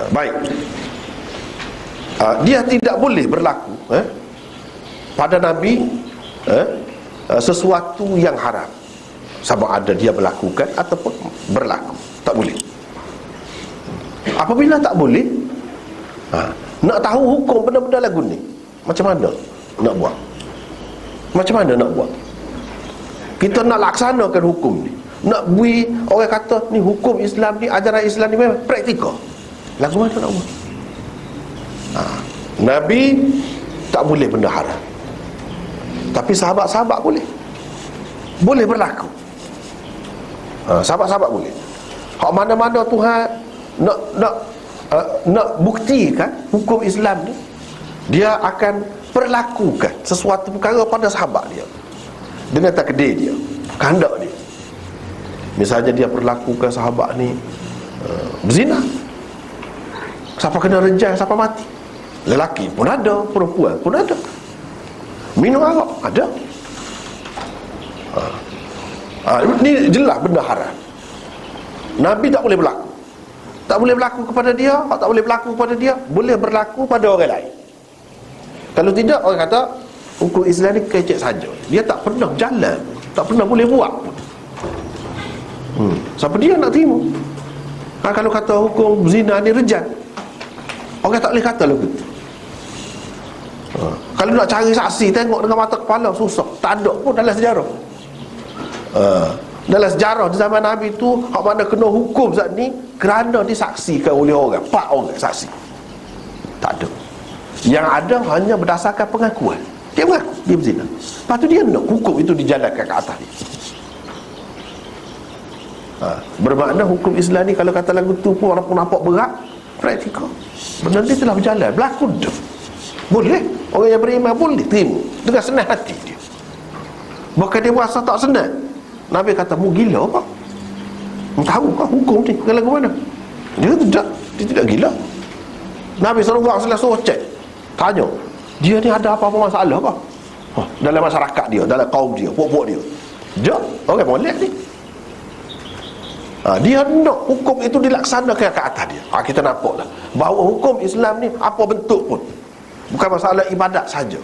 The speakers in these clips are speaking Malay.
Baik. Dia tidak boleh berlaku pada Nabi sesuatu yang haram, sama ada dia melakukan ataupun berlaku. Tak boleh. Apabila tak boleh, nak tahu hukum benda-benda lagu ni, macam mana nak buat? Macam mana nak buat? Kita nak laksanakan hukum ni, nak bui orang kata ni hukum Islam ni, ajaran Islam ni memang praktikal. Lagu mana nak buat? Nabi tak boleh benda haram, tapi sahabat-sahabat boleh. Boleh berlaku. Sahabat-sahabat boleh. Hak mana-mana Tuhan nak buktikan hukum Islam ni, dia akan perlakukan sesuatu perkara pada sahabat dia dengan takdir dia, kehendak dia. Misalnya dia perlakukan sahabat ni berzina, siapa kena rejam, siapa mati. Lelaki pun ada, perempuan pun ada. Minum arak ada. Ini jelas benda haram. Nabi tak boleh berlaku. Tak boleh berlaku kepada dia. Tak boleh berlaku kepada dia, boleh berlaku pada orang lain. Kalau tidak, orang kata hukum Islam ni kecek saja. Dia tak pernah jalan, tak pernah boleh buat. Siapa dia nak terima? Kalau kata hukum zina ni rejam, orang tak boleh kata lagu tu. Kalau nak cari saksi, tengok dengan mata kepala, susah. Tak ada pun dalam sejarah. Dalam sejarah di zaman Nabi tu, hak mana kena hukum saat ni kerana disaksikan oleh orang, 4 orang saksi. Tak ada. Yang ada hanya berdasarkan pengakuan. Dia mengaku dia berzina, lepas tu dia nak hukum itu dijalankan ke atas dia. Bermakna hukum Islam ni, kalau kata lagu tu pun walaupun nampak berat, praktikal. Benda ni telah berjalan, berlaku dah. Boleh. Orang yang beriman boleh terima dengan senang hati dia. Bukan dia rasa tak senang. Nabi kata, mu gila apa? Mu tahu kah hukum ni dengan lagu mana? Dia tidak gila. Nabi SAW suruh cek, tanya, dia ni ada apa-apa masalah kah? Dalam masyarakat dia, dalam kaum dia, puak-puak dia. Dia orang molek ni. Dia nak hukum itu dilaksanakan ke atas dia. Kita nampaklah bahawa hukum Islam ni apa bentuk pun, bukan masalah ibadat saja,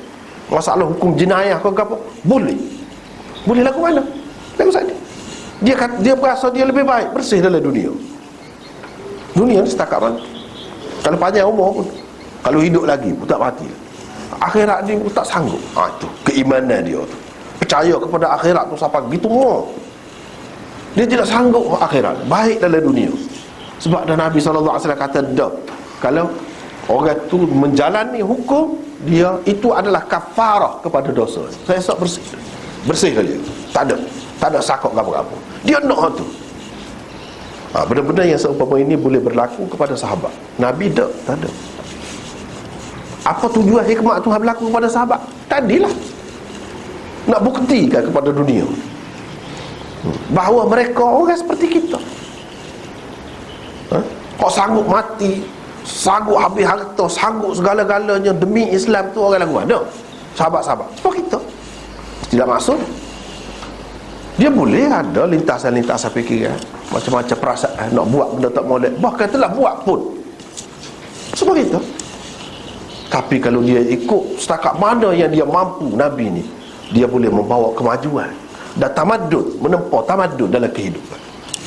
masalah hukum jenayah ke apa, boleh lagu mana? Lagu sana. Dia berasa dia lebih baik, bersih dalam dunia. Dunia ni setakat mana? Kalau panjang umur pun, kalau hidup lagi pun tak mati. Akhirat ni pun tak sanggup. Itu keimanan dia tu, percaya kepada akhirat tu sampai gitu mau. Dia tidak sanggup akhirat, baik dalam dunia. Sebab dah Nabi SAW kata dah, kalau orang tu menjalani hukum dia, itu adalah kafarah kepada dosa. Saya esok bersih saja. Tak ada sakok apa-apa. Dia nak tu. Benda-benda yang seumpama ini boleh berlaku kepada sahabat. Nabi tak ada. Apa tujuan hikmah Tuhan berlaku kepada sahabat? Tadilah nak buktikan kepada dunia bahawa mereka orang seperti kita. Kau sanggup mati, sanggup habis harta, sanggup segala-galanya demi Islam tu, orang lagu mana? Sahabat-sahabat seperti kita. Tidak masuk. Dia boleh ada lintasan-lintasan fikiran, macam-macam perasaan, nak buat benda tak molek, bahkan telah buat pun seperti itu. Tapi kalau dia ikut setakat mana yang dia mampu, Nabi ni, dia boleh membawa kemajuan dan tamadun, menempa tamadun dalam kehidupan.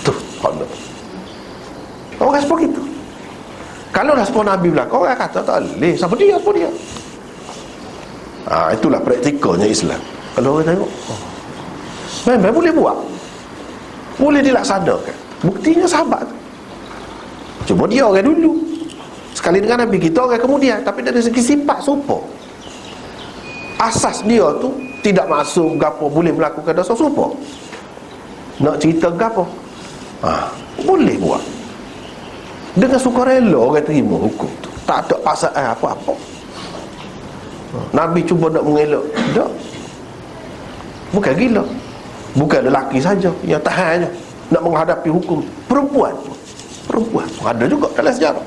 Tu Allah. Orang seperti itu. Kalau dah sepuluh Nabi belakang, orang kata tak boleh, siapa dia. Itulah praktikalnya Islam. Kalau orang tengok, memang boleh buat, boleh dilaksanakan. Buktinya sahabat. Cuma dia orang dulu, sekali dengan Nabi, kita orang kemudian. Tapi dari segi sifat serupa, asas dia tu tidak masuk gapo, boleh melakukan dosa serupa. Nak cerita gapo, boleh buat dengan sukarela. Orang terima hukum tu, tak ada paksaan apa-apa. Nabi cuba nak mengelak, tak. Bukan gila, bukan lelaki saja yang tahannya nak menghadapi hukum. Perempuan ada juga dalam sejarah.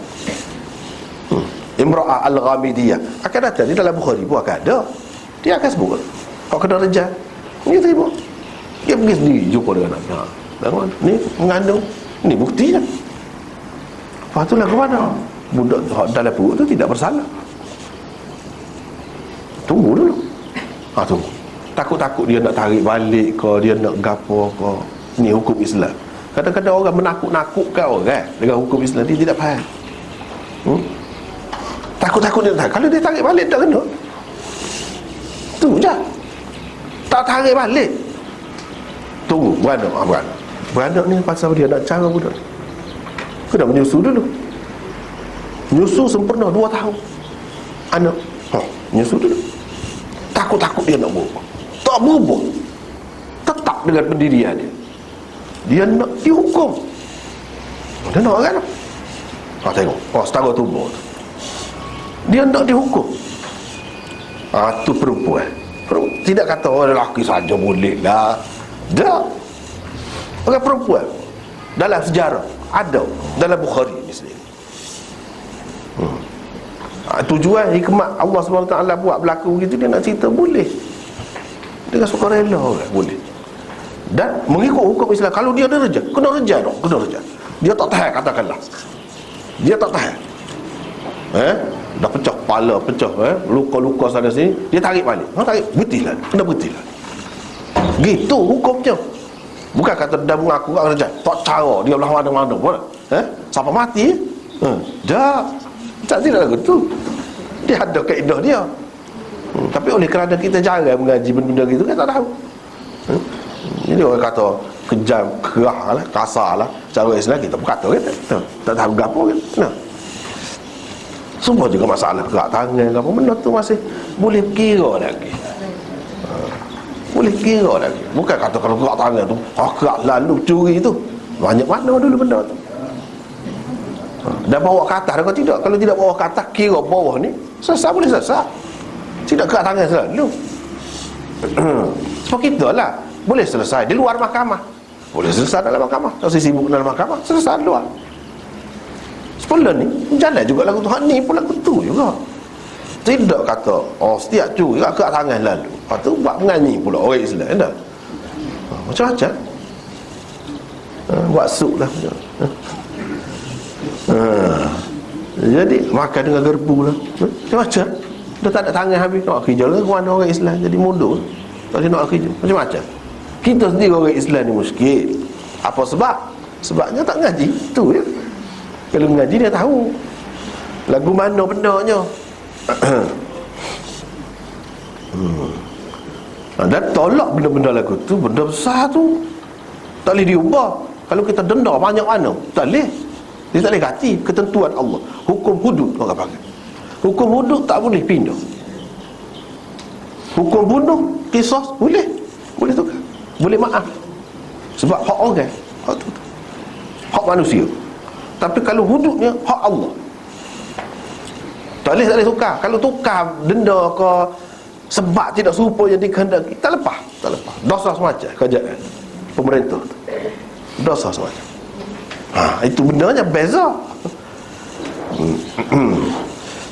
Imra'ah Al-Ghamidiyah akan datang di dalam Bukhari pun akan ada. Dia akan sebut, kau kena rejam, dia terima. Dia pergi sendiri jumpa dengan Nabi. Ni mengandung, ni buktinya. Lepas tu lah ke mana? budak dalam perut tu tidak bersalah. Tunggu dulu. Tunggu. Takut-takut dia nak tarik balik ke, dia nak gapo ke. Ni hukum Islam. Kadang-kadang orang menakut-nakutkan orang dengan hukum Islam, dia tidak faham. Takut-takut dia tarik. Kalau dia tarik balik tak kena. Tu je. Tak tarik balik. Tunggu, beranak ni pasal dia nak cara budak. Kena menyusu dulu. Menyusu sempurna 2 tahun. Anak menyusu dulu. Takut-takut dia nak berubah. Tak berubah. Tetap dengan pendirian dia. Dia nak dihukum. Dia nak kan? Tengok. Setara tubuh tu. Dia nak dihukum. Tu perempuan. Tidak kata lelaki saja boleh lah. Tak. Orang perempuan dalam sejarah ada, dalam Bukhari misalnya. Tujuan hikmat Allah SWT buat berlaku begitu, dia nak cerita boleh. Dia suka rela orang boleh. Dan mengikut hukum Islam, kalau dia ada reja, kena reja dong, kena reja. Dia tak tahan, katakanlah. Dia tak tahan. Dah pecah kepala, pecah luka-luka sana sini, dia tarik balik. Tarik, berhentilah. Kena berhentilah. Gitu hukumnya. Bukan kata dia mengaku kat reja. Tak cara dia belah mana-mana pun. Siapa mati? Dah. Tak tidak lagu tu. Dia ada kaedah dia. Tapi oleh kerana kita jarang mengaji benda-benda gitu, kita tak tahu. Jadi orang kata kejam, kerah lah, kasar lah, cara Islam kita pun kata kan. Tak tahu apa kan. Semua juga masalah gerak tangan apa benda tu masih boleh kira lagi. Boleh kira lagi. Bukan kata kalau gerak tangan tu gerak lalu curi tu. Banyak mana dulu benda tu. Dan bawa ke atas kalau tidak. Kalau tidak bawa ke atas, kira bawah ni selesai, boleh selesai. Tidak gerak tangan selalu. Sebab kita lah boleh selesai di luar mahkamah, boleh selesai dalam mahkamah. Kalau saya sibuk dalam mahkamah, selesai di luar. Sepuluh ni jalan juga lagu tu. Ni pun lagu tu juga. Tidak kata setiap curi gerak tangan lalu. Lepas tu buat menyanyi pula orang Islam tak? Macam-macam. Buat suk lah. Jadi makan dengan gerbu lah. Macam-macam. Dia tak ada tangan habis. Nak kerja ke mana orang Islam jadi mundur. Tak dia nak kerja. Macam-macam. Kita sendiri orang Islam ni muskil. Apa sebab? Sebabnya tak ngaji. Tu ya. Kalau mengaji dia tahu lagu mana bendanya. Dan tolak benda-benda lagu tu, benda besar tu tak boleh diubah. Kalau kita denda banyak mana, tak boleh. Dia tak boleh ganti ketentuan Allah. Hukum hudud orang panggil. Hukum hudud tak boleh pindah. Hukum bunuh, qisas boleh. Boleh tukar. Boleh maaf. Sebab hak orang, hak tu. Hak manusia. Tapi kalau hududnya hak Allah, tak boleh tukar. Kalau tukar denda ke sebab tidak serupa yang dikehendaki, tak lepas. Dosa semacam kerajaan pemerintah tu. Dosa semacam. Itu benarnya beza.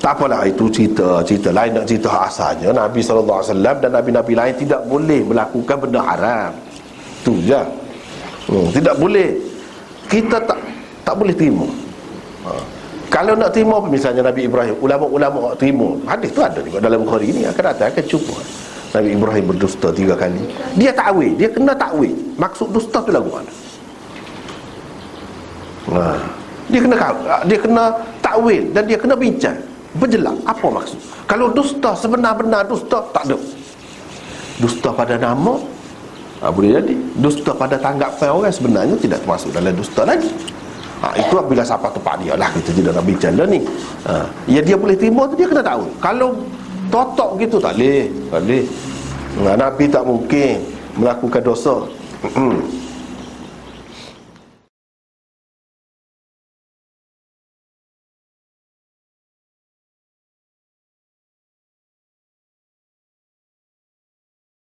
Tak apalah, itu cerita lain. Nak cerita asalnya Nabi SAW dan Nabi-Nabi lain tidak boleh melakukan benda haram. Tu je. Tidak boleh. Kita tak boleh terima. Kalau nak terima, misalnya Nabi Ibrahim, ulama-ulama terima. Hadis tu ada juga dalam Bukhari ni, akan datang akan cuba. Nabi Ibrahim berdusta 3 kali. Dia takwil, dia kena takwil. Maksud dusta tu lagu mana? Dia kena takwil dan dia kena bincang, berjelas apa maksud. Kalau dusta sebenar-benar dusta, tak ada. Dusta pada nama boleh jadi. Dusta pada tanggapan orang sebenarnya tidak termasuk dalam dusta lagi. Itu apabila siapa tepat dia lah, kita tidak nak bincang lah ni. Ya dia boleh terima tu, dia kena tahu. Kalau totok gitu tak boleh. Nabi tak mungkin melakukan dosa.